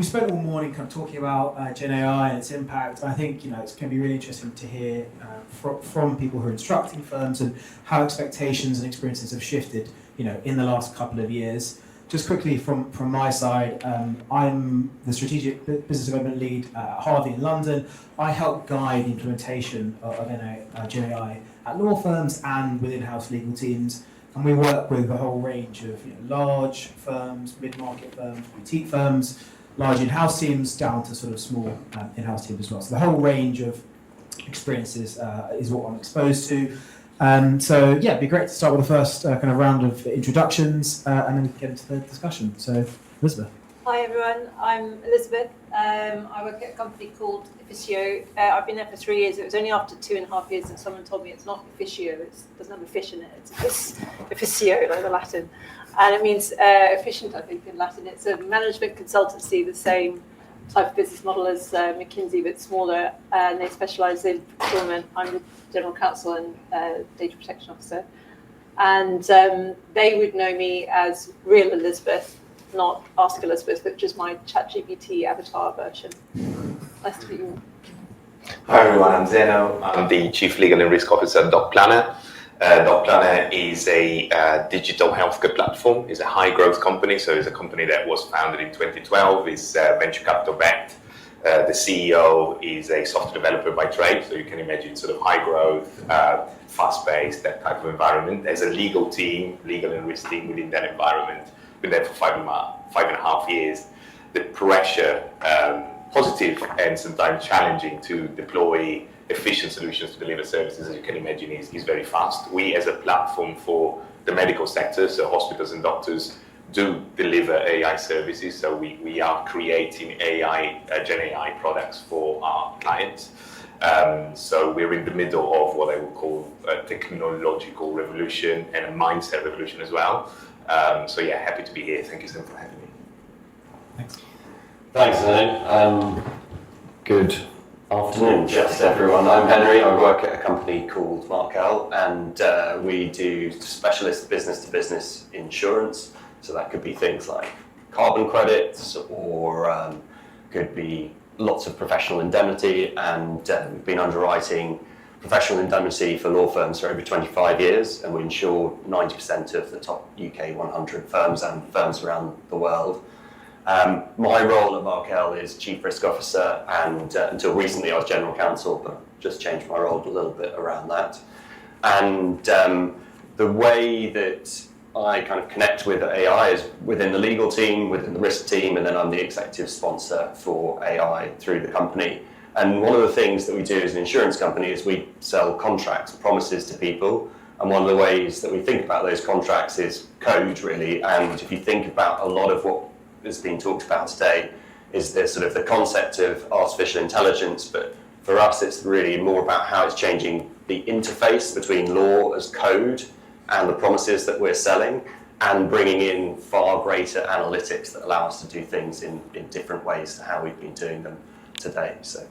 spent all morning kind of talking about Gen AI and its impact. I think it's going to be really interesting to hear from people who are instructing firms and how expectations and experiences have shifted, in the last couple of years. Just quickly from my side, I'm the strategic business development lead at Harvey in London. I help guide the implementation of Gen AI at law firms and with in-house legal teams. And we work with a whole range of large firms, mid-market firms, boutique firms, large in-house teams, down to sort of small in-house teams as well. So the whole range of experiences is what I'm exposed to. So yeah, it'd be great to start with the first kind of round of introductions and then get into the discussion. So Elizabeth. Hi everyone, I'm Elizabeth. I work at a company called Officio. I've been there for 3 years. It was only after 2.5 years that someone told me it's not Officio, it doesn't have a fish in it, it's Officio, like the Latin. And it means efficient, I think, in Latin. It's a management consultancy, the same type of business model as McKinsey, but smaller, and they specialise in procurement. I'm the general counsel and data protection officer. And they would know me as real Elizabeth, not Ask Elizabeth, which is my ChatGPT avatar version. Nice to meet you. Hi everyone, I'm Zeno. I'm the Chief Legal and Risk Officer at DocPlanner. DocPlanner is a digital healthcare platform. It's a high growth company, so it's a company that was founded in 2012. It's venture capital backed. The CEO is a software developer by trade, so you can imagine sort of high growth, fast paced, that type of environment. There's a legal team, legal and risk team within that environment. Been there for 5.5 years. The pressure, positive and sometimes challenging to deploy efficient solutions to deliver services, as you can imagine, is very fast. We as a platform for the medical sector, so hospitals and doctors, do deliver AI services. So we are creating Gen AI products for our clients. So we're in the middle of what I would call a technological revolution and a mindset revolution as well. So yeah, happy to be here. Thank you so much for having me. Thanks. Thanks, Zeno. Good afternoon, just everyone. I'm Henry. I work at a company called Markel, and we do specialist business-to-business insurance. So that could be things like carbon credits, or could be lots of professional indemnity, and we've been underwriting professional indemnity for law firms for over 25 years, and we insure 90% of the top UK 100 firms and firms around the world. My role at Markel is Chief Risk Officer, and until recently I was General Counsel, but just changed my role a little bit around that. And the way that I kind of connect with AI is within the legal team, within the risk team, and then I'm the executive sponsor for AI through the company. And one of the things that we do as an insurance company is we sell contracts, promises to people. And one of the ways that we think about those contracts is code, really. And if you think about a lot of what has been talked about today, is the sort of the concept of artificial intelligence. But for us, it's really more about how it's changing the interface between law as code and the promises that we're selling, and bringing in far greater analytics that allow us to do things in different ways to how we've been doing them today. So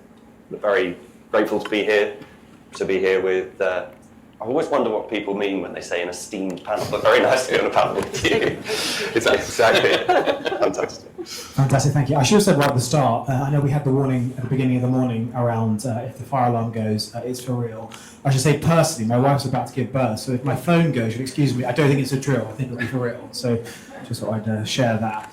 we're very grateful to be here with, I always wonder what people mean when they say an esteemed panel, but very nice to be on a panel with you. Exactly. Fantastic. Fantastic, thank you. I should have said right at the start, I know we had the warning at the beginning of the morning around if the fire alarm goes, it's for real. I should say personally, my wife's about to give birth, so if my phone goes, you'll excuse me, I don't think it's a drill, I think it'll be for real. So just thought I'd share that.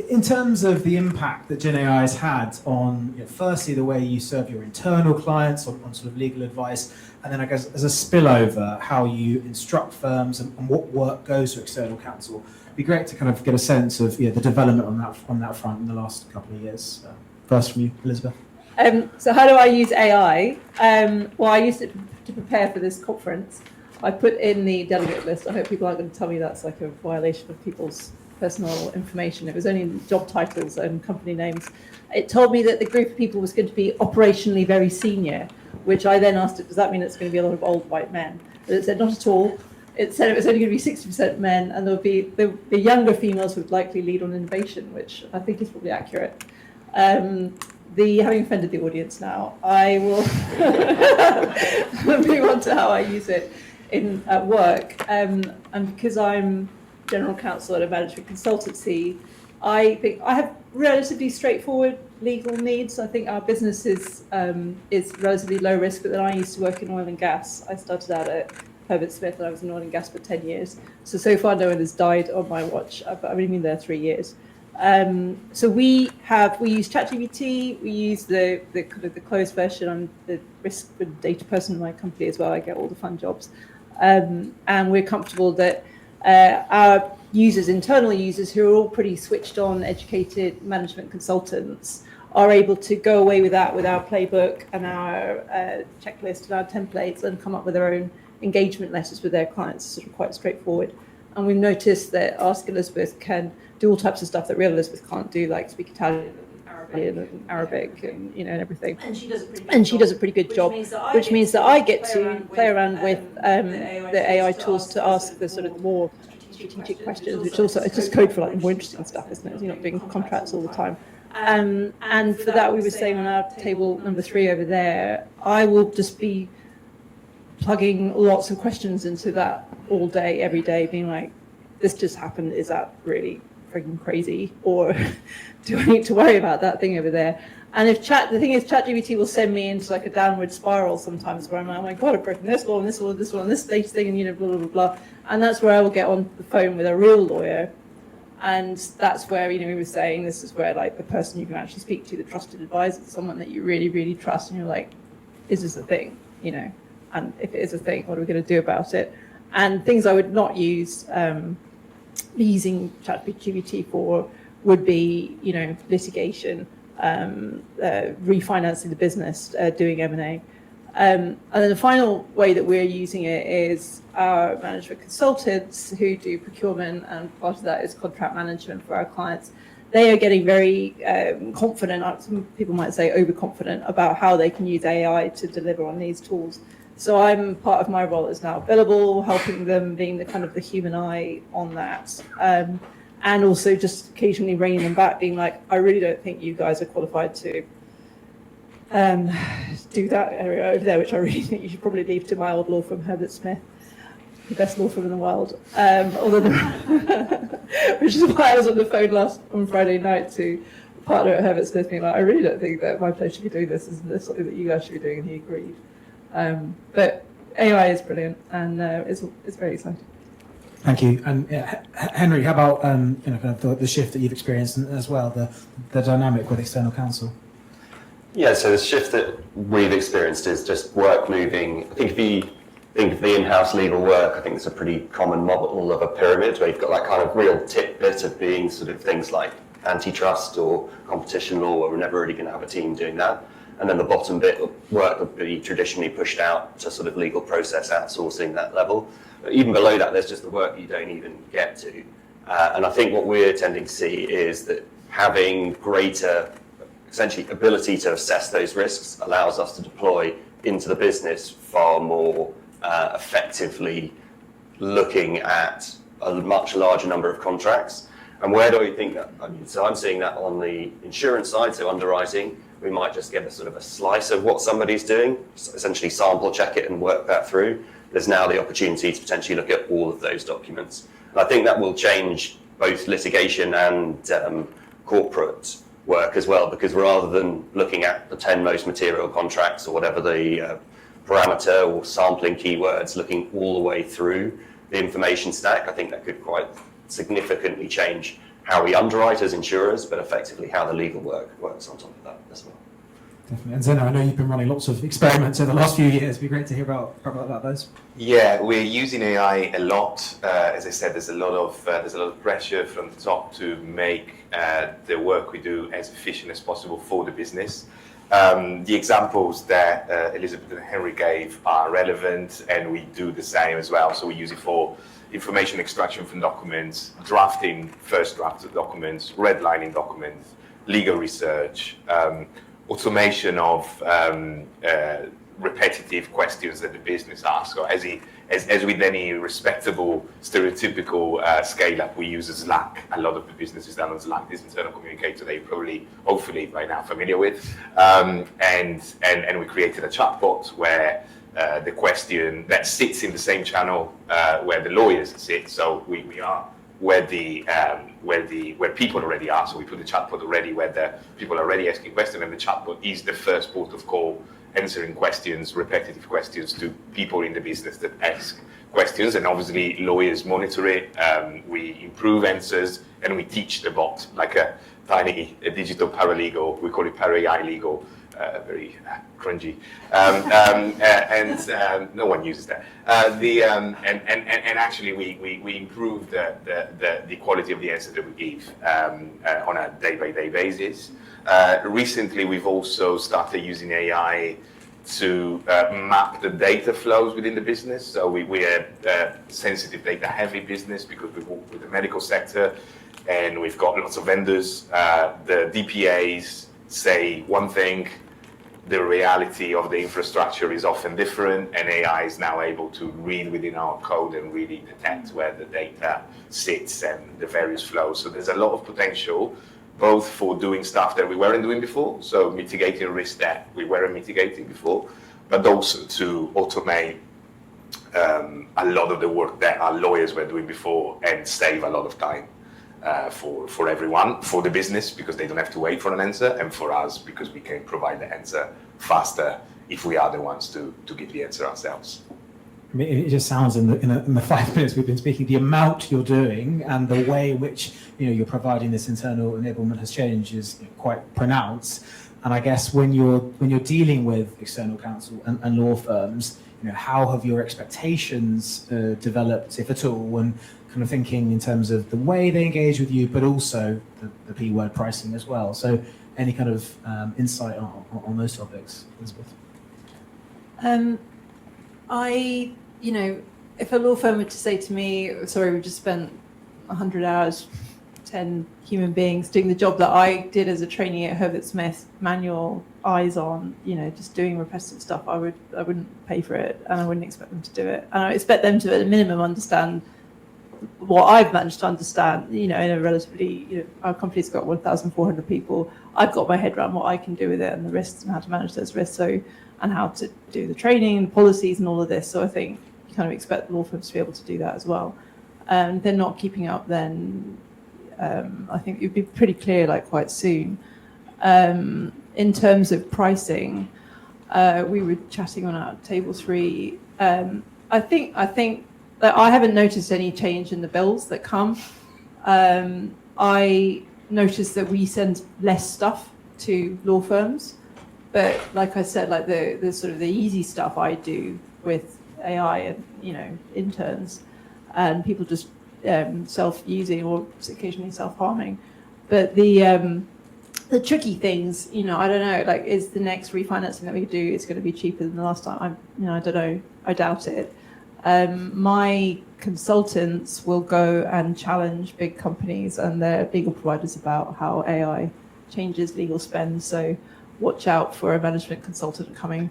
In terms of the impact that Gen AI has had on, firstly, the way you serve your internal clients on sort of legal advice, and then I guess as a spillover, how you instruct firms and what work goes to external counsel. It'd be great to kind of get a sense of the development on that front in the last couple of years. First from you, Elizabeth. So how do I use AI? Well, I used it to prepare for this conference. I put in the delegate list. I hope people aren't going to tell me that's like a violation of people's personal information. It was only job titles and company names. It told me that the group of people was going to be operationally very senior, which I then asked it, does that mean it's going to be a lot of old white men? But it said not at all. It said it was only going to be 60% men, and there would be the younger females would likely lead on innovation, which I think is probably accurate. Having offended the audience now, I will move on to how I use it at work. And because I'm general counsel at a management consultancy, I think I have relatively straightforward legal needs. I think our business is relatively low risk, but then I used to work in oil and gas. I started out at Herbert Smith and I was in oil and gas for 10 years. So far no one has died on my watch, but I've only been there 3 years. So we use ChatGPT, we use the kind of the closed version. I'm the risk and data person in my company as well. I get all the fun jobs. And we're comfortable that our users, internal users who are all pretty switched on, educated management consultants, are able to go away with that, with our playbook and our checklist and our templates, and come up with their own engagement letters with their clients. It's sort of quite straightforward. And we've noticed that Ask Elizabeth can do all types of stuff that real Elizabeth can't do, like speak Italian and Arabic and and everything. And she does a pretty good job, which means that I get to play around with the AI tools to ask the sort of more strategic questions, which also it's just code for like more interesting stuff, isn't it? You're not doing contracts all the time. And for that, we were saying on our table number 3 over there, I will just be plugging lots of questions into that all day, every day, being like, this just happened, is that really freaking crazy? Or do I need to worry about that thing over there? And the thing is, ChatGPT will send me into like a downward spiral sometimes where I'm like, oh my God, I've broken this law and this law and this law and this stage thing and blah, blah, blah, blah. And that's where I will get on the phone with a real lawyer. And that's where, we were saying this is where like the person you can actually speak to, the trusted advisor, someone that you really, really trust, and you're like, is this a thing? And if it is a thing, what are we going to do about it? And things I would not use using ChatGPT for would be, litigation, refinancing the business, doing M&A. And then the final way that we're using it is our management consultants who do procurement, and part of that is contract management for our clients. They are getting very confident, some people might say overconfident, about how they can use AI to deliver on these tools. So I'm part of my role is now billable, helping them, being the kind of the human eye on that. And also just occasionally reining them back, being like, I really don't think you guys are qualified to do that area over there, which I really think you should probably leave to my old law firm, Herbert Smith, the best law firm in the world. Which is why I was on the phone on Friday night to a partner at Herbert Smith, being like, I really don't think that my place should be doing this. Isn't this something that you guys should be doing? And he agreed. But AI is brilliant, and it's very exciting. Thank you. And Henry, how about kind of the shift that you've experienced, and as well the dynamic with external counsel? Yeah, so the shift that we've experienced is just work moving. I think if you think of the in-house legal work, I think it's a pretty common model of a pyramid where you've got that kind of real tidbit of being sort of things like antitrust or competition law, where we're never really going to have a team doing that. And then the bottom bit of work would be traditionally pushed out to sort of legal process outsourcing that level. But even below that, there's just the work you don't even get to. And I think what we're tending to see is that having greater, essentially, ability to assess those risks allows us to deploy into the business far more effectively, looking at a much larger number of contracts. And where do I think that? So I'm seeing that on the insurance side, so underwriting. We might just get a sort of a slice of what somebody's doing, essentially sample check it and work that through. There's now the opportunity to potentially look at all of those documents. And I think that will change both litigation and corporate work as well, because rather than looking at the 10 most material contracts or whatever the parameter or sampling keywords, looking all the way through the information stack, I think that could quite significantly change how we underwrite as insurers, but effectively how the legal work works on top of that as well. Definitely. And Zeno, I know you've been running lots of experiments over the last few years. It'd be great to hear about those. Yeah, we're using AI a lot. As I said, there's a lot of pressure from the top to make the work we do as efficient as possible for the business. The examples that Elizabeth and Henry gave are relevant, and we do the same as well. So we use it for information extraction from documents, drafting first drafts of documents, redlining documents, legal research, automation of repetitive questions that the business asks. So as with any respectable, stereotypical scale-up, we use Slack. A lot of the business is done on Slack, this internal communicator that you're probably, hopefully, by now familiar with. And we created a chatbot where the question that sits in the same channel where the lawyers sit. So we are where people already are. So we put the chatbot already where the people are already asking questions, and the chatbot is the first port of call, answering questions, repetitive questions to people in the business that ask questions. And obviously lawyers monitor it. We improve answers, and we teach the bot like a tiny digital paralegal. We call it para-AI legal. Very cringy, and no one uses that. And actually, we improve the quality of the answer that we give on a day-by-day basis. Recently, we've also started using AI to map the data flows within the business. So we are a sensitive data-heavy business because we work with the medical sector, and we've got lots of vendors. The DPAs say one thing. The reality of the infrastructure is often different, and AI is now able to read within our code and really detect where the data sits and the various flows. So there's a lot of potential, both for doing stuff that we weren't doing before, so mitigating risk that we weren't mitigating before, but also to automate a lot of the work that our lawyers were doing before and save a lot of time. For everyone, for the business, because they don't have to wait for an answer, and for us, because we can provide the answer faster if we are the ones to give the answer ourselves. I mean, it just sounds in the 5 minutes we've been speaking, the amount you're doing and the way in which you're providing this internal enablement has changed is quite pronounced. And I guess when you're dealing with external counsel and law firms, how have your expectations developed, if at all, and kind of thinking in terms of the way they engage with you, but also the P word pricing as well. So any kind of insight on those topics, Elizabeth? If a law firm were to say to me, sorry, we just spent 100 hours, 10 human beings doing the job that I did as a trainee at Herbert Smith, manual, eyes on, just doing repetitive stuff, I wouldn't pay for it, and I wouldn't expect them to do it. And I expect them to, at a minimum, understand what I've managed to understand, in a relatively, our company's got 1,400 people. I've got my head around what I can do with it and the risks and how to manage those risks, and how to do the training and policies and all of this. So I think you kind of expect law firms to be able to do that as well. If they're not keeping up, then I think it'd be pretty clear, quite soon. In terms of pricing, we were chatting on our table 3. I think that I haven't noticed any change in the bills that come. I noticed that we send less stuff to law firms, but like I said, the sort of the easy stuff I do with AI and interns, and people just self-using or occasionally self-harming. But the tricky things, I don't know, is the next refinancing that we do is going to be cheaper than the last time? I don't know. I doubt it. My consultants will go and challenge big companies and their legal providers about how AI changes legal spend. So watch out for a management consultant coming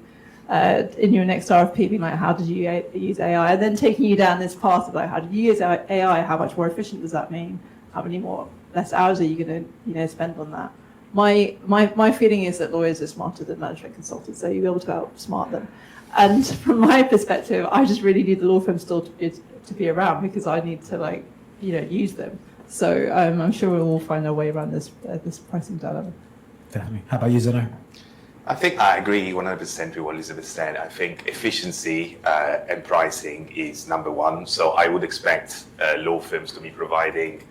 in your next RFP, being like, how did you use AI? And then taking you down this path of how did you use AI? How much more efficient does that mean? How many less hours are you going to spend on that? My feeling is that lawyers are smarter than management consultants, so you'll be able to outsmart them. And from my perspective, I just really need the law firm still to be around, because I need to use them. So I'm sure we'll all find our way around this pricing dilemma. Definitely. How about you, Zeno? I think I agree 100% with what Elizabeth said. I think efficiency and pricing is number one. So I would expect law firms to be providing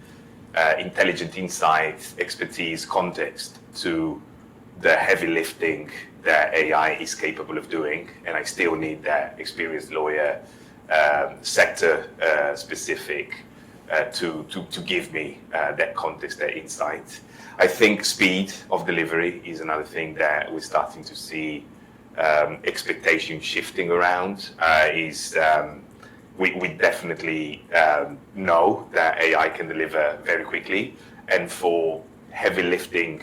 intelligent insight, expertise, context to the heavy lifting that AI is capable of doing. And I still need that experienced lawyer, sector specific, to give me that context, that insight. I think speed of delivery is another thing that we're starting to see expectation shifting around. We definitely know that AI can deliver very quickly, and for heavy lifting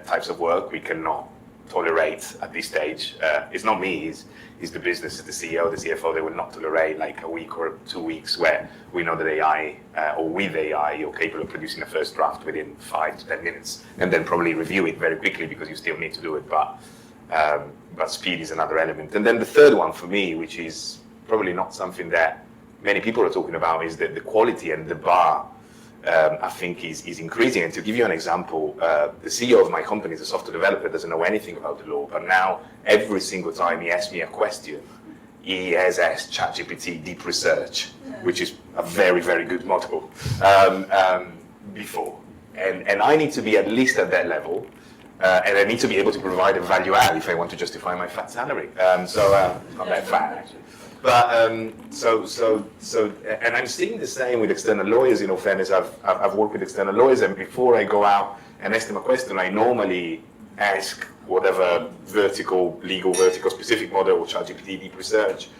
types of work, we cannot tolerate at this stage. It's not me, it's the business, it's the CEO, the CFO. They will not tolerate a week or 2 weeks where we know that AI or with AI you're capable of producing a first draft within 5 to 10 minutes, and then probably review it very quickly because you still need to do it. But speed is another element. And then the third one for me, which is probably not something that many people are talking about, is that the quality and the bar I think is increasing. And to give you an example, the CEO of my company is a software developer, doesn't know anything about the law, but now every single time he asks me a question, he has asked ChatGPT deep research, which is a very, very good model, before. And I need to be at least at that level, and I need to be able to provide a value add if I want to justify my fat salary. Not that fat, actually. But and I'm seeing the same with external lawyers. In all fairness, I've worked with external lawyers, and before I go out and ask them a question, I normally ask whatever legal vertical specific model or ChatGPT deep research,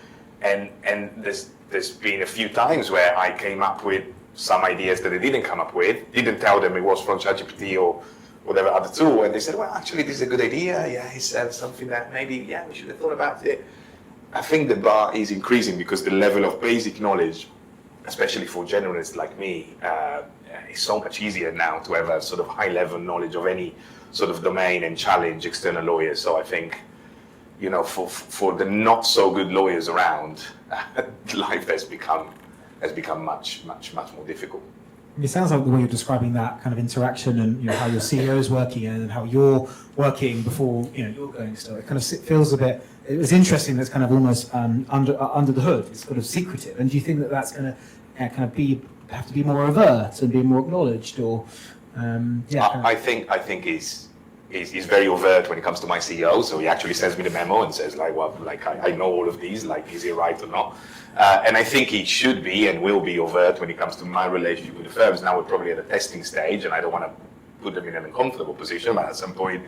and there's been a few times where I came up with some ideas that they didn't come up with, didn't tell them it was from ChatGPT or whatever other tool, and they said, well, actually, this is a good idea. Yeah, he said something that maybe, yeah, we should have thought about it. I think the bar is increasing because the level of basic knowledge, especially for generalists like me, is so much easier now to have a sort of high-level knowledge of any sort of domain and challenge external lawyers. So I think, you know, for the not so good lawyers around, life has become much more difficult. It sounds like the way you're describing that kind of interaction and, you know, how your CEO is working and how you're working before, you know, you're going still. It kind of feels a bit. It was interesting. That's kind of almost under the hood. It's sort of secretive. And do you think that that's going to kind of have to be more overt and be more acknowledged, or I think he's very overt when it comes to my CEO. So he actually sends me the memo and says, like, well, like I know all of these. Like, is he right or not? And I think he should be and will be overt when it comes to my relationship with the firms. Now we're probably at a testing stage, and I don't want to put them in an uncomfortable position. But at some point,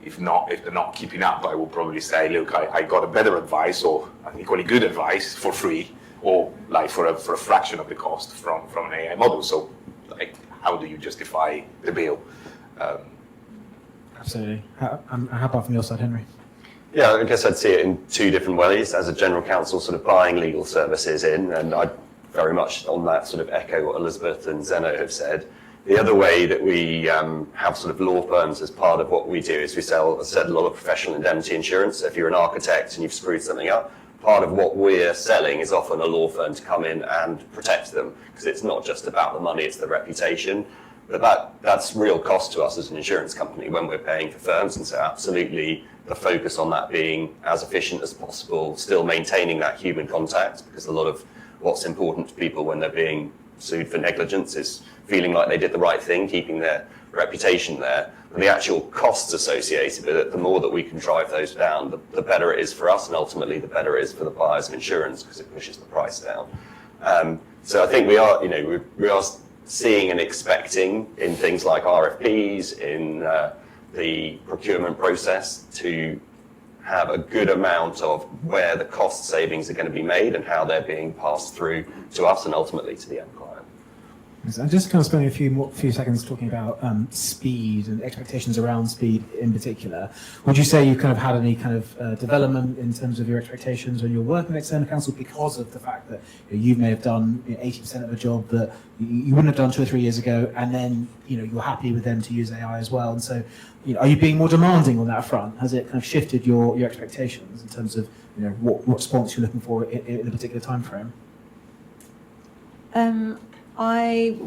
if they're not keeping up, I will probably say, look, I got a better advice or an equally good advice for free, or like for a fraction of the cost from an AI model. So, like, how do you justify the bill? Absolutely. How about from your side, Henry? Yeah, I guess I'd see it in two different ways. As a general counsel, sort of buying legal services in, and I'd very much on that sort of echo what Elizabeth and Zeno have said. The other way that we have sort of law firms as part of what we do is we sell, as I said, a lot of professional indemnity insurance. So if you're an architect and you've screwed something up, part of what we're selling is often a law firm to come in and protect them, because it's not just about the money, it's the reputation. But that's real cost to us as an insurance company when we're paying for firms, and so absolutely the focus on that being as efficient as possible, still maintaining that human contact, because a lot of what's important to people when they're being sued for negligence is feeling like they did the right thing, keeping their reputation there. And the actual costs associated with it, the more that we can drive those down, the better it is for us, and ultimately the better it is for the buyers of insurance, because it pushes the price down. So I think we are seeing and expecting in things like RFPs, in the procurement process, to have a good amount of where the cost savings are going to be made and how they're being passed through to us and ultimately to the end client. I'm just kind of spending a few seconds talking about speed and expectations around speed in particular. Would you say you kind of had any kind of development in terms of your expectations when you're working with external counsel because of the fact that you may have done 80% of a job that you wouldn't have done 2 or 3 years ago, and then you're happy with them to use AI as well? And so, are you being more demanding on that front? Has it kind of shifted your expectations in terms of what response you're looking for in a particular time frame?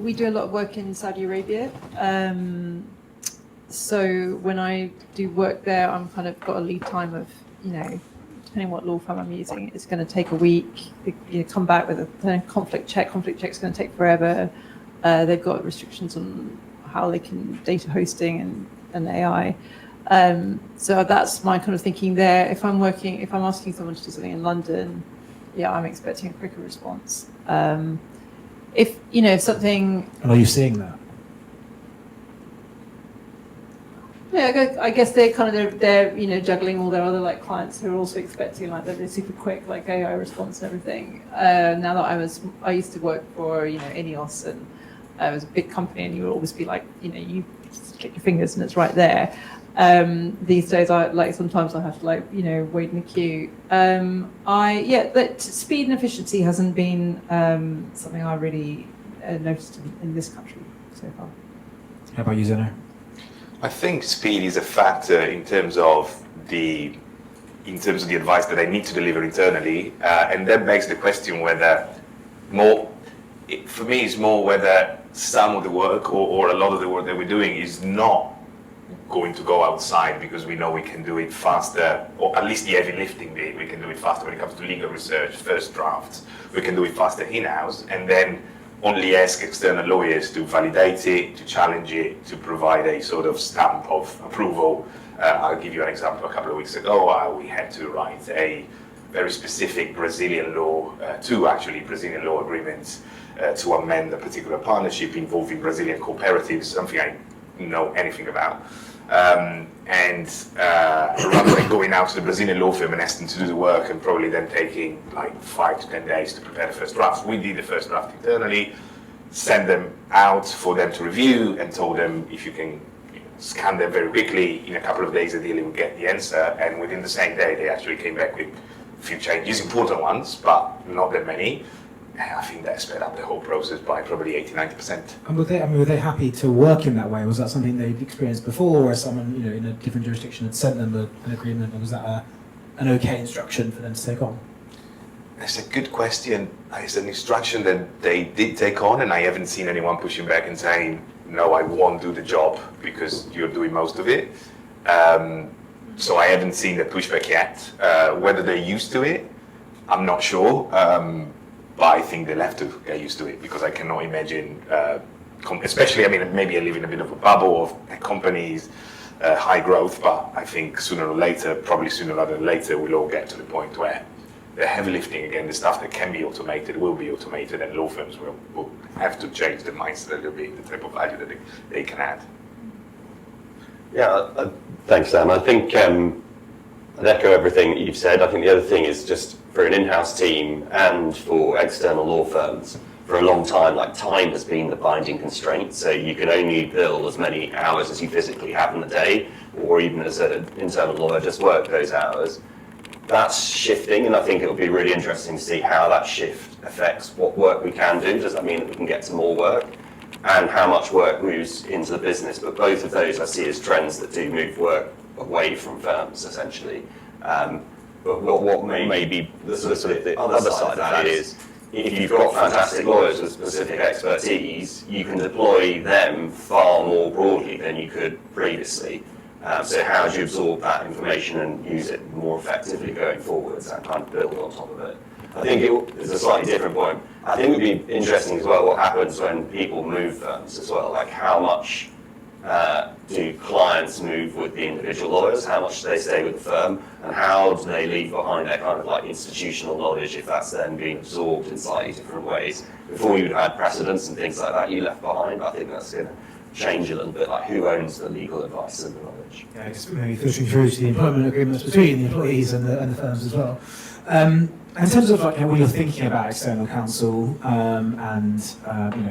We do a lot of work in Saudi Arabia. So when I do work there, I'm kind of got a lead time of, depending what law firm I'm using, it's going to take a week. You come back with a conflict check. Conflict check's going to take forever. They've got restrictions on how they can data hosting and AI. So that's my kind of thinking there. If I'm asking someone to do something in London, I'm expecting a quicker response. If something. And are you seeing that? Yeah, I guess they're juggling all their other clients who are also expecting they're super quick AI response and everything. Now that I used to work for Ineos, and it was a big company, and you would always be you just click your fingers and it's right there. These days, sometimes I have to wait in the queue. That speed and efficiency hasn't been something I really noticed in this country so far. How about you, Zeno? I think speed is a factor in terms of the advice that I need to deliver internally, and that begs the question whether more for me, it's more whether some of the work or a lot of the work that we're doing is not going to go outside because we know we can do it faster, or at least the heavy lifting bit, we can do it faster when it comes to legal research, first drafts, we can do it faster in-house, and then only ask external lawyers to validate it, to challenge it, to provide a sort of stamp of approval. I'll give you an example. A couple of weeks ago, we had to write a very specific Brazilian law, two actually Brazilian law agreements to amend a particular partnership involving Brazilian cooperatives, something I know anything about. Rather than going out to the Brazilian law firm and asking to do the work and probably then taking like 5 to 10 days to prepare the first draft, we did the first draft internally, sent them out for them to review, and told them if you can scan them very quickly, in a couple of days the dealer will get the answer, and within the same day they actually came back with a few changes, important ones, but not that many. I think that sped up the whole process by probably 80-90%. And were they happy to work in that way? Was that something they'd experienced before, where someone in a different jurisdiction had sent them an agreement, and was that an okay instruction for them to take on? That's a good question. It's an instruction that they did take on, and I haven't seen anyone pushing back and saying, no, I won't do the job because you're doing most of it. So I haven't seen the pushback yet. Whether they're used to it, I'm not sure. But I think they'll have to get used to it, because I cannot imagine, especially, maybe I live in a bit of a bubble of companies, high growth, but I think sooner or later, probably sooner rather than later, we'll all get to the point where the heavy lifting, again, the stuff that can be automated will be automated, and law firms will have to change their mindset a little bit, the type of value that they can add. Yeah, thanks, Sam. I think I'd echo everything that you've said. I think the other thing is just for an in-house team and for external law firms, for a long time, time has been the binding constraint. So you can only bill as many hours as you physically have in the day, or even as an internal lawyer, just work those hours. That's shifting, and I think it'll be really interesting to see how that shift affects what work we can do. Does that mean that we can get to more work? And how much work moves into the business? But both of those I see as trends that do move work away from firms, essentially. But what may be the sort of the other side of that is, if you've got fantastic lawyers with specific expertise, you can deploy them far more broadly than you could previously. So how do you absorb that information and use it more effectively going forwards and kind of build on top of it? I think it's a slightly different point. I think it would be interesting as well what happens when people move firms as well. How much do clients move with the individual lawyers? How much do they stay with the firm? And how do they leave behind their kind of institutional knowledge, if that's then being absorbed in slightly different ways? Before you had precedents and things like that you left behind, but I think that's going to change a little bit, who owns the legal advice and the knowledge. Yeah, it's maybe filtering through to the employment agreements between the employees and the firms as well. In terms of when you're thinking about external counsel and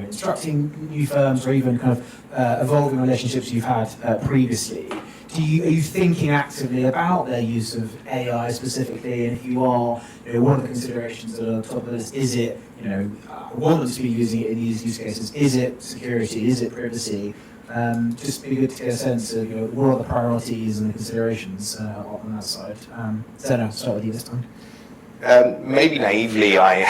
instructing new firms, or even kind of evolving relationships you've had previously, are you thinking actively about their use of AI specifically? And if you are, one of the considerations that are on top of this, is it, want them to be using it in these use cases? Is it security? Is it privacy? Just be good to get a sense of what are the priorities and the considerations on that side. Zeno, I'll start with you this time. Maybe naively, I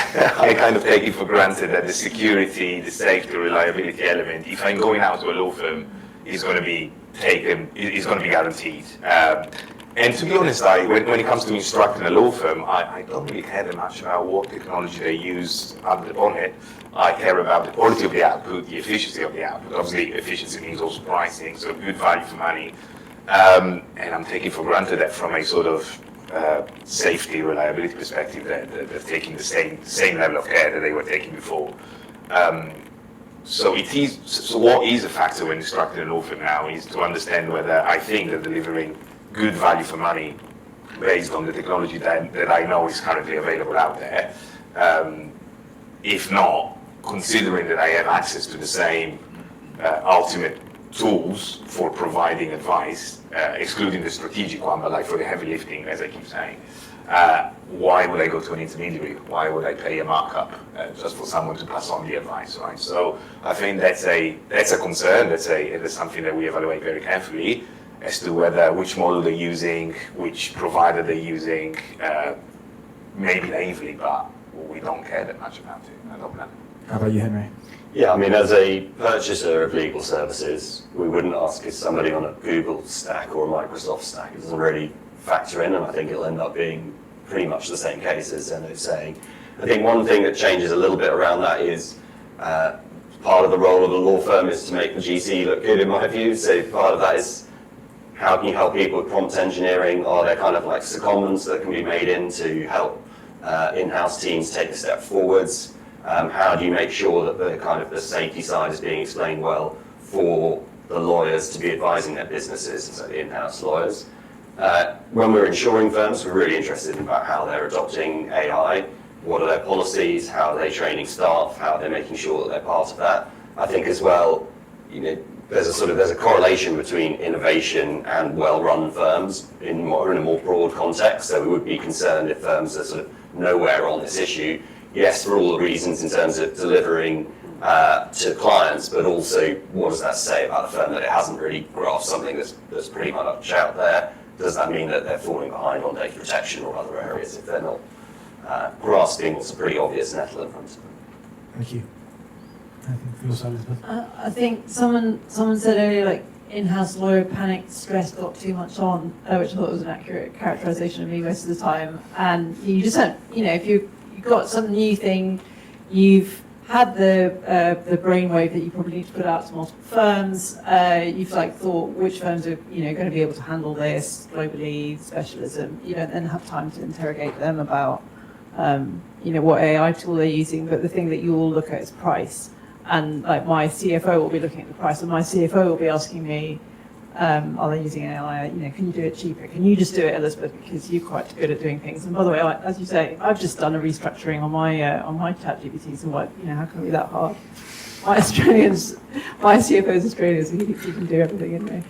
kind of take it for granted that the security, the safety, reliability element, if I'm going out to a law firm, is going to be taken, is going to be guaranteed. And to be honest, when it comes to instructing a law firm, I don't really care that much about what technology they use under the bonnet. I care about the quality of the output, the efficiency of the output. Obviously, efficiency means also pricing, so good value for money. And I'm taking for granted that from a sort of safety, reliability perspective, that they're taking the same level of care that they were taking before. So what is a factor when instructing a law firm now is to understand whether I think they're delivering good value for money based on the technology that I know is currently available out there. If not, considering that I have access to the same ultimate tools for providing advice, excluding the strategic one, but for the heavy lifting, as I keep saying, why would I go to an intermediary? Why would I pay a markup just for someone to pass on the advice, right? So I think that's a concern. That's something that we evaluate very carefully as to which model they're using, which provider they're using, maybe naively, but we don't care that much about it. I don't know. How about you, Henry? Yeah, I mean, as a purchaser of legal services, we wouldn't ask if somebody on a Google stack or a Microsoft stack. It doesn't really factor in, and I think it'll end up being pretty much the same case as Zeno's saying. I think one thing that changes a little bit around that is part of the role of a law firm is to make the GC look good, in my view. So part of that is how can you help people with prompt engineering? Are there kind of like secondments that can be made in to help in-house teams take a step forwards? How do you make sure that the safety side is being explained well for the lawyers to be advising their businesses, so the in-house lawyers? When we're insuring firms, we're really interested in about how they're adopting AI. What are their policies? How are they training staff? How are they making sure that they're part of that? I think as well, there's a correlation between innovation and well-run firms in a more broad context. So we would be concerned if firms are sort of nowhere on this issue. Yes, for all the reasons in terms of delivering to clients, but also what does that say about the firm that it hasn't really grasped something that's pretty much out there? Does that mean that they're falling behind on data protection or other areas if they're not grasping what's a pretty obvious nettle in front of them? Thank you. Elizabeth. I think someone said earlier, like, in-house lawyer panicked, stress, got too much on, which I thought was an accurate characterization of me most of the time. And you just have, if you've got some new thing, you've had the brainwave that you probably need to put out to multiple firms. You've thought which firms are going to be able to handle this globally, specialism. You don't then have time to interrogate them about what AI tool they're using. But the thing that you will look at is price. And like my CFO will be looking at the price, and my CFO will be asking me, are they using AI? Can you do it cheaper? Can you just do it, Elizabeth, because you're quite good at doing things? And by the way, as you say, I've just done a restructuring on my ChatGPT. So how can it be that hard? My CFO is Australian, so he can do everything anyway.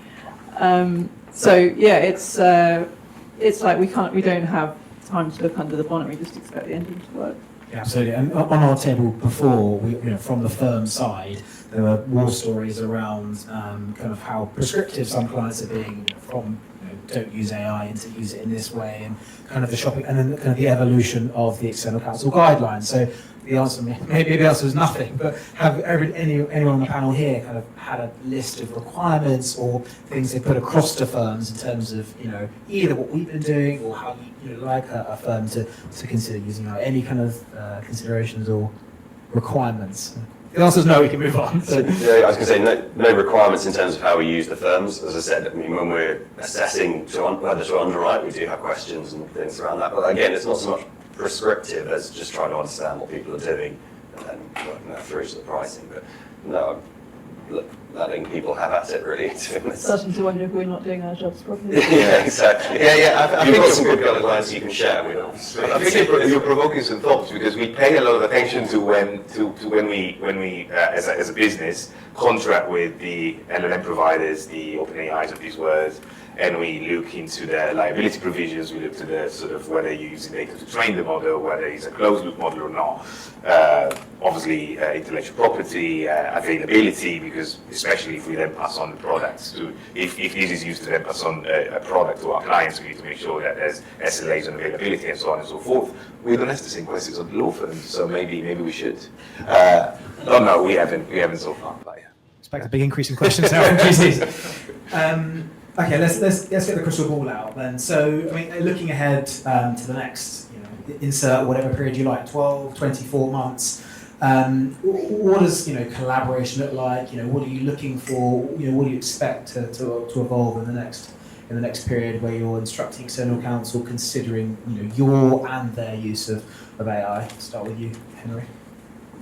It's like we don't have time to look under the bonnet. We just expect the engine to work. Yeah, absolutely. And on our table before, from the firm side, there were war stories around kind of how prescriptive some clients are being from don't use AI and to use it in this way, and kind of the shopping, and then kind of the evolution of the external counsel guidelines. So the answer, maybe the answer is nothing, but have anyone on the panel here kind of had a list of requirements or things they put across to firms in terms of either what we've been doing or how you like a firm to consider using AI? Any kind of considerations or requirements? The answer is no. We can move on. So, I was going to say no requirements in terms of how we use the firms. As I said, when we're assessing whether to underwrite, we do have questions and things around that. But again, it's not so much prescriptive as just trying to understand what people are doing and then working that through to the pricing. But no, letting people have at it, really. Starting to wonder if we're not doing our jobs properly. Yeah, exactly. I think got some good guidelines you can share with us. I think you're provoking some thoughts, because we pay a lot of attention to when we as a business contract with the LLM providers, the OpenAIs of these words, and we look into their liability provisions. We look to the sort of whether you're using data to train the model, whether it's a closed loop model or not. Obviously, intellectual property, availability, because especially if we then pass on the products to, if this is used to then pass on a product to our clients, we need to make sure that there's SLAs on availability and so on and so forth. We don't ask the same questions on the law firms, so maybe we should. No, we haven't so far. But yeah. Expect a big increase in questions now from GCs. Okay, let's get the crystal ball out then. So, looking ahead to the next, insert whatever period you like, 12, 24 months. What does collaboration look like? What are you looking for? What do you expect to evolve in the next period where you're instructing external counsel, considering your and their use of AI? Start with you, Henry.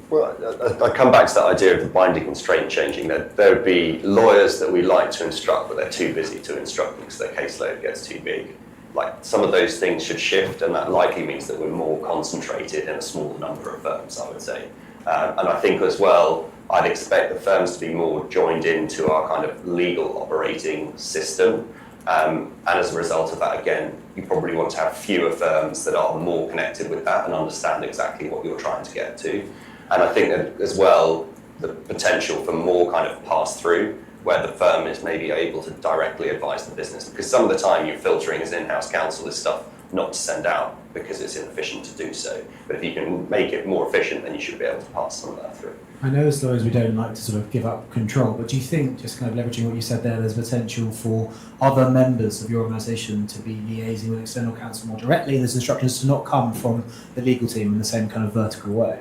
Well, I come back to that idea of the binding constraint changing. There would be lawyers that we like to instruct, but they're too busy to instruct because their caseload gets too big. Like, some of those things should shift, and that likely means that we're more concentrated in a smaller number of firms, I would say. And I think as well, I'd expect the firms to be more joined into our kind of legal operating system. And as a result of that, again, you probably want to have fewer firms that are more connected with that and understand exactly what you're trying to get to. And I think that as well, the potential for more kind of pass-through, where the firm is maybe able to directly advise the business. Because some of the time you're filtering as in-house counsel this stuff not to send out, because it's inefficient to do so. But if you can make it more efficient, then you should be able to pass some of that through. I know as lawyers we don't like to sort of give up control, but do you think, just kind of leveraging what you said there, there's potential for other members of your organisation to be liaising with external counsel more directly? There's instructions to not come from the legal team in the same kind of vertical way.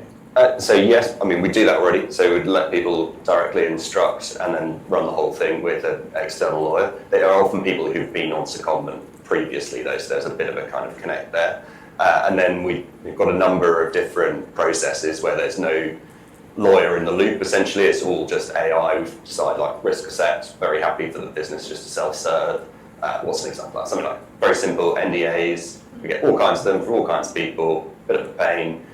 So yes, I mean, we do that already. So we'd let people directly instruct and then run the whole thing with an external lawyer. They are often people who've been on secondment previously, though, so there's a bit of a kind of connect there. And then we've got a number of different processes where there's no lawyer in the loop. Essentially, it's all just AI. We've decided, like, risk assess, very happy for the business just to self-serve. What's an example of that? Something like very simple NDAs. We get all kinds of them from all kinds of people, bit of a pain.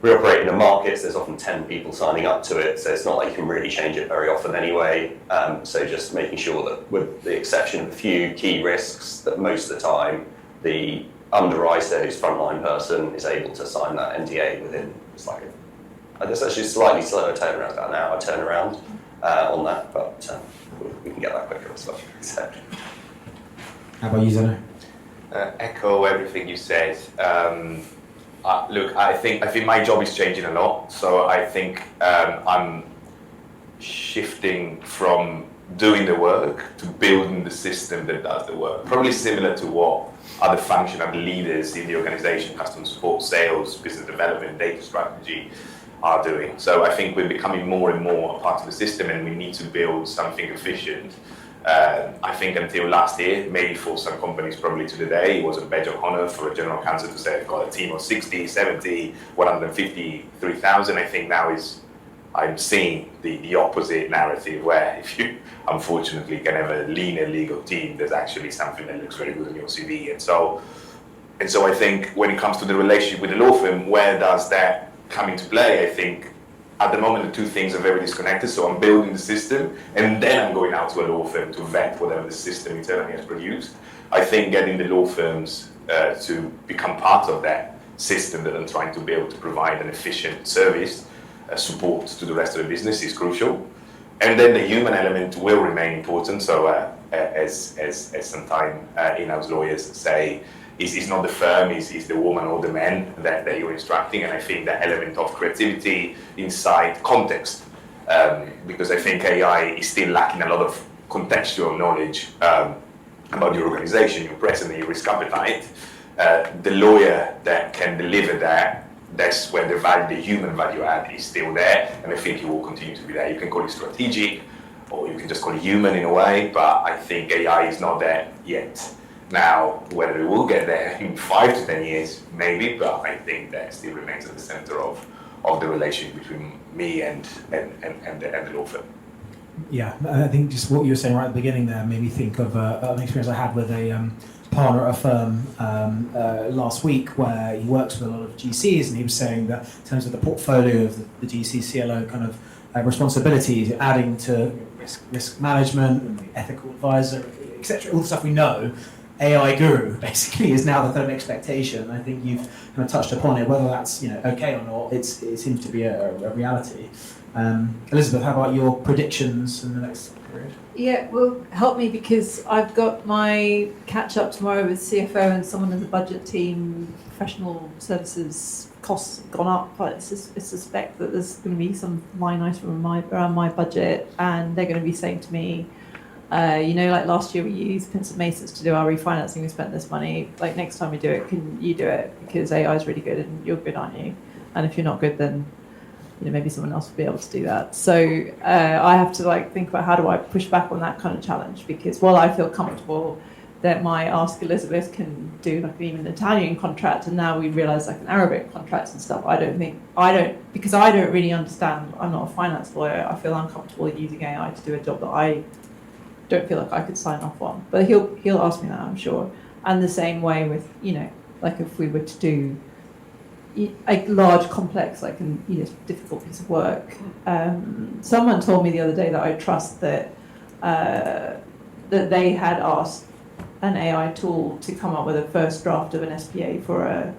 We operate in a market, so there's often 10 people signing up to it, so it's not like you can really change it very often anyway. So just making sure that, with the exception of a few key risks, that most of the time the underwriter, who's frontline person, is able to sign that NDA within, it's like there's actually a slightly slower turnaround, about an hour turnaround on that, but we can get that quicker as well. So. How about you, Zeno? Echo everything you said. Look, I think my job is changing a lot. So I think I'm shifting from doing the work to building the system that does the work. Probably similar to what other functional leaders in the organization, customer support, sales, business development, data strategy are doing. So I think we're becoming more and more a part of the system, and we need to build something efficient. I think until last year, maybe for some companies probably to the day, it was a badge of honor for a general counsel to say, I've got a team of 60, 70, 150, 3,000. I think now I'm seeing the opposite narrative, where if you unfortunately can have a leaner legal team, there's actually something that looks very good on your CV. And so I think when it comes to the relationship with the law firm, where does that come into play? I think at the moment, the two things are very disconnected. So I'm building the system, and then I'm going out to a law firm to vet whatever the system internally has produced. I think getting the law firms to become part of that system that I'm trying to build to provide an efficient service, support to the rest of the business is crucial. And then the human element will remain important. So as sometimes in-house lawyers say, it's not the firm, it's the woman or the man that you're instructing. And I think that element of creativity, insight, context, because I think AI is still lacking a lot of contextual knowledge about your organization, your presence, and your risk appetite. The lawyer that can deliver that's where the human value add is still there, and I think it will continue to be there. You can call it strategic, or you can just call it human in a way, but I think AI is not there yet. Now, whether it will get there in 5 to 10 years, maybe, but I think that still remains at the center of the relationship between me and the law firm. Yeah, I think just what you were saying right at the beginning there made me think of an experience I had with a partner at a firm last week, where he works with a lot of GCs, and he was saying that in terms of the portfolio of the GC CLO kind of responsibilities, adding to risk management and the ethical advisor, etc., all the stuff we know, AI guru basically is now the kind of expectation. I think you've kind of touched upon it, whether that's okay or not. It seems to be a reality. Elizabeth, how about your predictions in the next period? Yeah, well, help me, because I've got my catch up tomorrow with CFO and someone in the budget team. Professional services costs have gone up, but I suspect that there's going to be some line item around my budget, and they're going to be saying to me, like last year we used Pins and Masons to do our refinancing, we spent this money, like next time we do it, can you do it? Because AI is really good and you're good, aren't you? And if you're not good, then maybe someone else will be able to do that. So I have to think about how do I push back on that kind of challenge, because while I feel comfortable that my Ask Elizabeth can do even an Italian contract, and now we realise an Arabic contract and stuff, because I don't really understand, I'm not a finance lawyer, I feel uncomfortable using AI to do a job that I don't feel like I could sign off on. But he'll ask me that, I'm sure. And the same way with, if we were to do a large, complex, difficult piece of work. Someone told me the other day that I trust that they had asked an AI tool to come up with a first draft of an SPA for a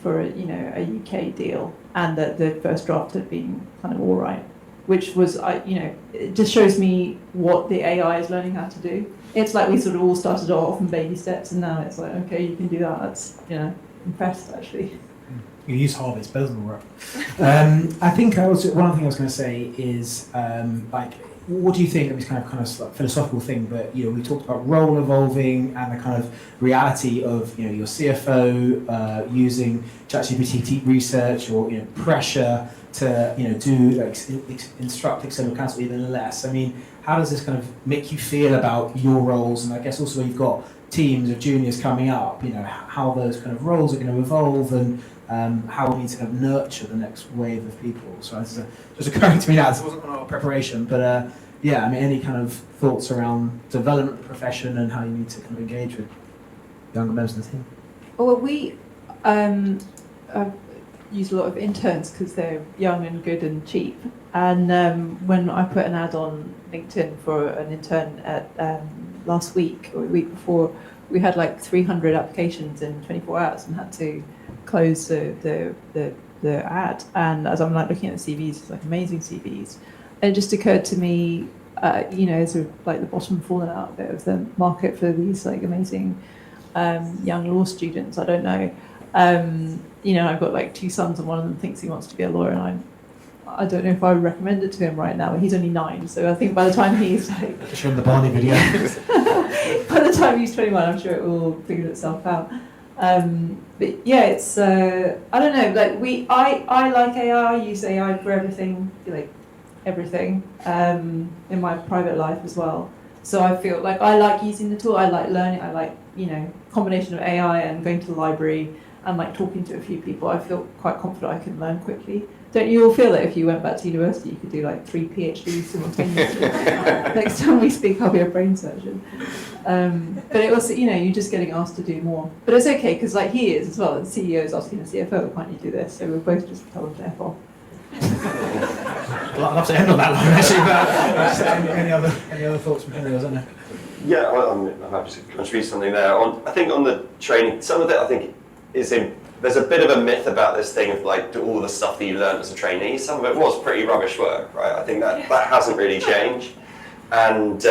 UK deal, and that the first draft had been kind of all right, which was it just shows me what the AI is learning how to do. It's like we sort of all started off in baby steps, and now it's like, okay, you can do that. That's impressed actually. You use Harvard, it's better than work. I think one thing I was going to say is like, what do you think? I mean, it's kind of like philosophical thing, but we talked about role evolving and the kind of reality of your CFO using ChatGPT research or pressure to do like instruct external counsel even less. I mean, how does this kind of make you feel about your roles? And I guess also when you've got teams of juniors coming up, how those kind of roles are going to evolve and how we need to kind of nurture the next wave of people. So this is just occurring to me now. This wasn't on our preparation, but yeah, I mean, any kind of thoughts around development of the profession and how you need to kind of engage with younger members of the team? Well, we use a lot of interns because they're young and good and cheap. And when I put an ad on LinkedIn for an intern at last week or the week before, we had like 300 applications in 24 hours and had to close the ad. And as I'm like looking at the CVs, it's like amazing CVs. And it just occurred to me, sort of like the bottom falling out a bit of the market for these like amazing young law students. I don't know. I've got like 2 sons and one of them thinks he wants to be a lawyer, and I don't know if I would recommend it to him right now. He's only 9, so I think by the time he's like... Show him the Barney video. By the time he's 21, I'm sure it will figure itself out. But yeah, it's I don't know. Like I like AI. I use AI for everything, like everything, in my private life as well. So I feel like I like using the tool. I like learning. I like combination of AI and going to the library and like talking to a few people. I feel quite confident I can learn quickly. Don't you all feel that if you went back to university, you could do like 3 PhDs simultaneously? Next time we speak, I'll be a brain surgeon. But it also, you're just getting asked to do more. But it's okay, because like he is as well, the CEO is asking the CFO, can't you do this? So we'll both just tell them to F off. Well, I'd love to end on that line, actually, but any other thoughts from Henry, wasn't there? Yeah, I'm happy to contribute something there. I think on the training, some of it I think is there's a bit of a myth about this thing of like all the stuff that you learned as a trainee. Some of it was pretty rubbish work, right? I think that hasn't really changed. And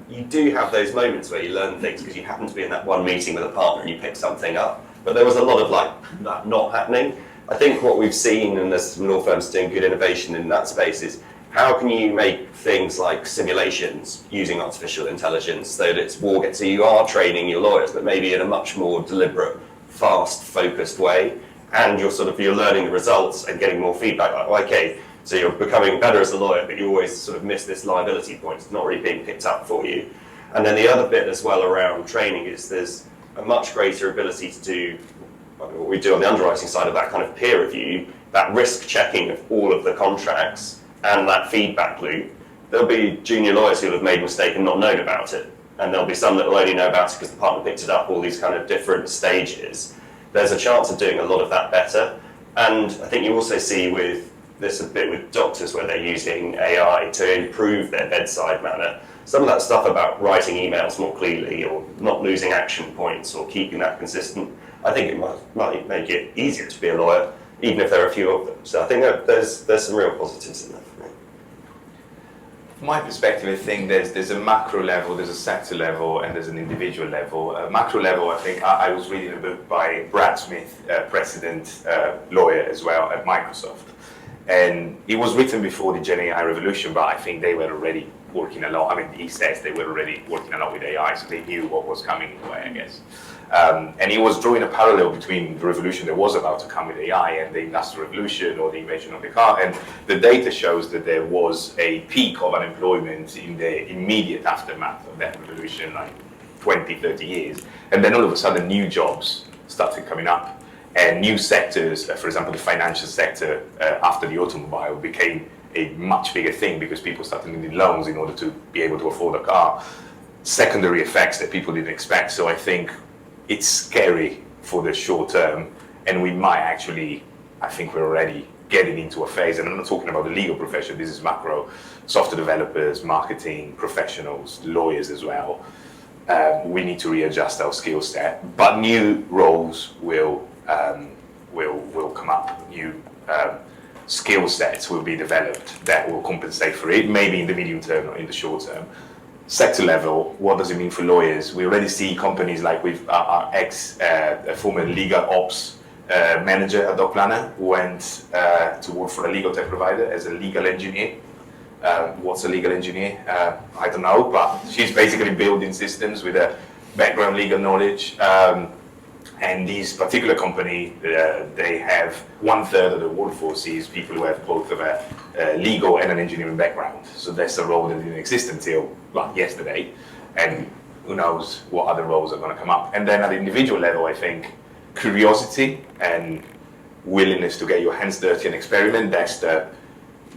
you do have those moments where you learn things because you happen to be in that one meeting with a partner and you pick something up. But there was a lot of like that not happening. I think what we've seen, and there's some law firms doing good innovation in that space, is how can you make things like simulations using artificial intelligence so that it's so you are training your lawyers, but maybe in a much more deliberate, fast, focused way, and you're learning the results and getting more feedback. Like, okay, so you're becoming better as a lawyer, but you always sort of miss this liability point. It's not really being picked up for you. And then the other bit as well around training is there's a much greater ability to do what we do on the underwriting side of that kind of peer review, that risk checking of all of the contracts and that feedback loop. There'll be junior lawyers who have made a mistake and not known about it. And there'll be some that will only know about it because the partner picked it up, all these kind of different stages. There's a chance of doing a lot of that better. And I think you also see with this a bit with doctors where they're using AI to improve their bedside manner. Some of that stuff about writing emails more clearly or not losing action points or keeping that consistent, I think it might make it easier to be a lawyer, even if there are a few of them. So I think that there's some real positives in that for me. From my perspective, I think there's a macro level, there's a sector level, and there's an individual level. Macro level, I think I was reading a book by Brad Smith, precedent lawyer as well at Microsoft. And it was written before the Gen AI revolution, but I think they were already working a lot. I mean, he says they were already working a lot with AI, so they knew what was coming anyway, I guess. And he was drawing a parallel between the revolution that was about to come with AI and the industrial revolution or the invention of the car. And the data shows that there was a peak of unemployment in the immediate aftermath of that revolution, like 20, 30 years. And then all of a sudden, new jobs started coming up. And new sectors, for example, the financial sector after the automobile became a much bigger thing because people started needing loans in order to be able to afford a car. Secondary effects that people didn't expect. So I think it's scary for the short term, and we might actually, I think we're already getting into a phase, and I'm not talking about the legal profession, this is macro, software developers, marketing, professionals, lawyers as well. We need to readjust our skill set, but new roles will come up, new skill sets will be developed that will compensate for it, maybe in the medium term or in the short term. Sector level, what does it mean for lawyers? We already see companies like with our former legal ops manager at DocPlanner, who went to work for a legal tech provider as a legal engineer. What's a legal engineer? I don't know, but she's basically building systems with a background legal knowledge. And this particular company, they have 1/3 of the workforce is people who have both of a legal and an engineering background. So that's a role that didn't exist until yesterday. And who knows what other roles are going to come up. And then at the individual level, I think curiosity and willingness to get your hands dirty and experiment, that's the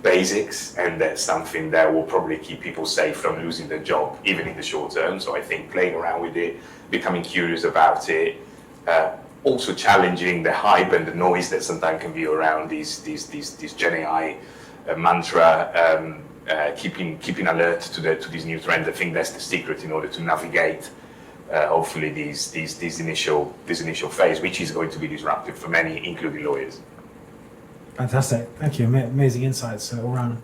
basics, and that's something that will probably keep people safe from losing their job, even in the short term. So I think playing around with it, becoming curious about it, also challenging the hype and the noise that sometimes can be around these Gen AI mantra, keeping alert to these new trends. I think that's the secret in order to navigate hopefully this initial phase, which is going to be disruptive for many, including lawyers. Fantastic. Thank you. Amazing insights all around.